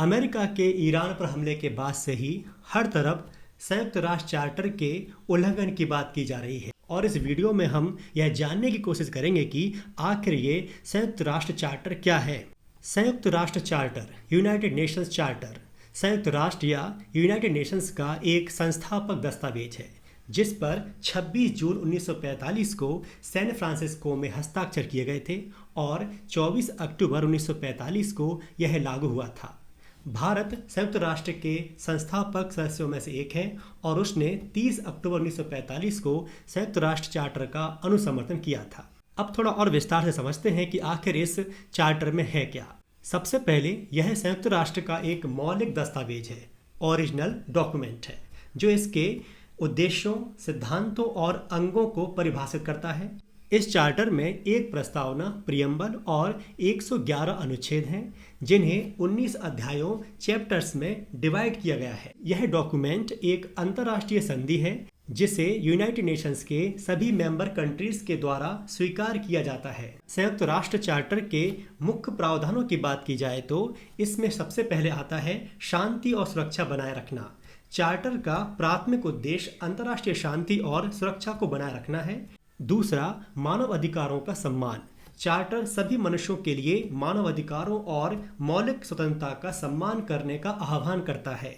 America के Iran पर हमले के बाद से ही हर तरफ संयुक्त राष्ट्र चार्टर के उल्लंघन की बात की जा रही है और इस वीडियो में हम यह जानने की कोशिश करेंगे कि आखिर ये संयुक्त राष्ट्र चार्टर क्या है। संयुक्त राष्ट्र चार्टर, यूनाइटेड नेशंस चार्टर, संयुक्त राष्ट्र या यूनाइटेड नेशंस का एक संस्थापक दस्तावेज है जिस पर 26 जून 1945 को सैन फ्रांसिस्को में हस्ताक्षर किए गए थे और 24 अक्टूबर 1945 को यह लागू हुआ था। भारत संयुक्त राष्ट्र के संस्थापक सदस्यों में से एक है और उसने 30 अक्टूबर 1945 को संयुक्त राष्ट्र चार्टर का अनुसमर्थन किया था। अब थोड़ा और विस्तार से समझते हैं कि आखिर इस चार्टर में है क्या। सबसे पहले यह संयुक्त राष्ट्र का एक मौलिक दस्तावेज है, ओरिजिनल डॉक्यूमेंट है, जो इसके उद्देश्यों, सिद्धांतों और अंगों को परिभाषित करता है। इस चार्टर में एक प्रस्तावना, प्रियम्बल और 111 अनुच्छेद हैं जिन्हें 19 अध्यायों, चैप्टर्स में डिवाइड किया गया है। यह डॉक्यूमेंट एक अंतर्राष्ट्रीय संधि है जिसे यूनाइटेड नेशंस के सभी मेंबर कंट्रीज के द्वारा स्वीकार किया जाता है। संयुक्त राष्ट्र चार्टर के मुख्य प्रावधानों की बात की जाए तो इसमें सबसे पहले आता है शांति और सुरक्षा बनाए रखना। चार्टर का प्राथमिक उद्देश्य अंतर्राष्ट्रीय शांति और सुरक्षा को बनाए रखना है। दूसरा, मानव अधिकारों का सम्मान। चार्टर सभी मनुष्यों के लिए मानव अधिकारों और मौलिक स्वतंत्रता का सम्मान करने का आह्वान करता है।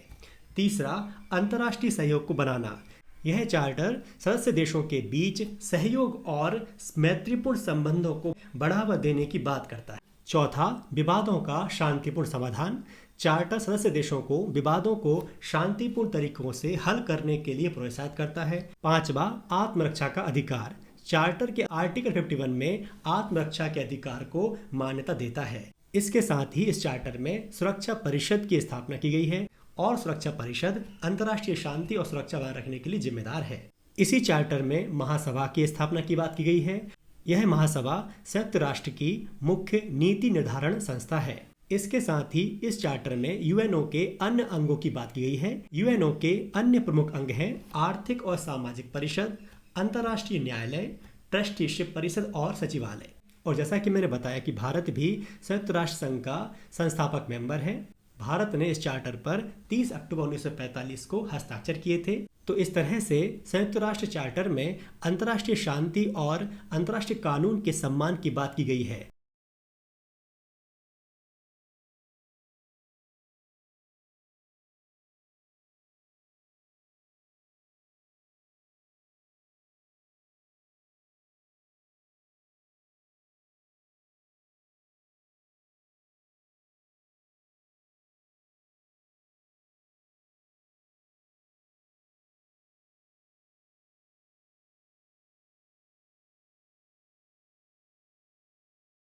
तीसरा, अंतर्राष्ट्रीय सहयोग को बनाना। यह चार्टर सदस्य देशों के बीच सहयोग और मैत्रीपूर्ण संबंधों को बढ़ावा देने की बात करता है। चौथा, विवादों का शांतिपूर्ण समाधान। चार्टर सदस्य देशों को विवादों को शांतिपूर्ण तरीकों से हल करने के लिए प्रोत्साहित करता है। पांचवा, आत्मरक्षा का अधिकार। चार्टर के आर्टिकल 51 में आत्मरक्षा के अधिकार को मान्यता देता है। इसके साथ ही इस चार्टर में सुरक्षा परिषद की स्थापना की गई है और सुरक्षा परिषद अंतर्राष्ट्रीय शांति और सुरक्षा बनाए रखने के लिए जिम्मेदार है। इसी चार्टर में महासभा की स्थापना की बात की गई है। यह महासभा संयुक्त राष्ट्र की मुख्य नीति निर्धारण संस्था है। इसके साथ ही इस चार्टर में यूएनओ के अन्य अंगों की बात की गई है। यूएनओ के अन्य प्रमुख अंग हैं आर्थिक और सामाजिक परिषद, अंतर्राष्ट्रीय न्यायालय, ट्रस्टीशिप परिषद और सचिवालय। और जैसा कि मैंने बताया कि भारत भी संयुक्त राष्ट्र संघ का संस्थापक मेंबर है। भारत ने इस चार्टर पर 30 अक्टूबर 1945 को हस्ताक्षर किए थे। तो इस तरह से संयुक्त राष्ट्र चार्टर में अंतर्राष्ट्रीय शांति और अंतर्राष्ट्रीय कानून के सम्मान की बात की गई है।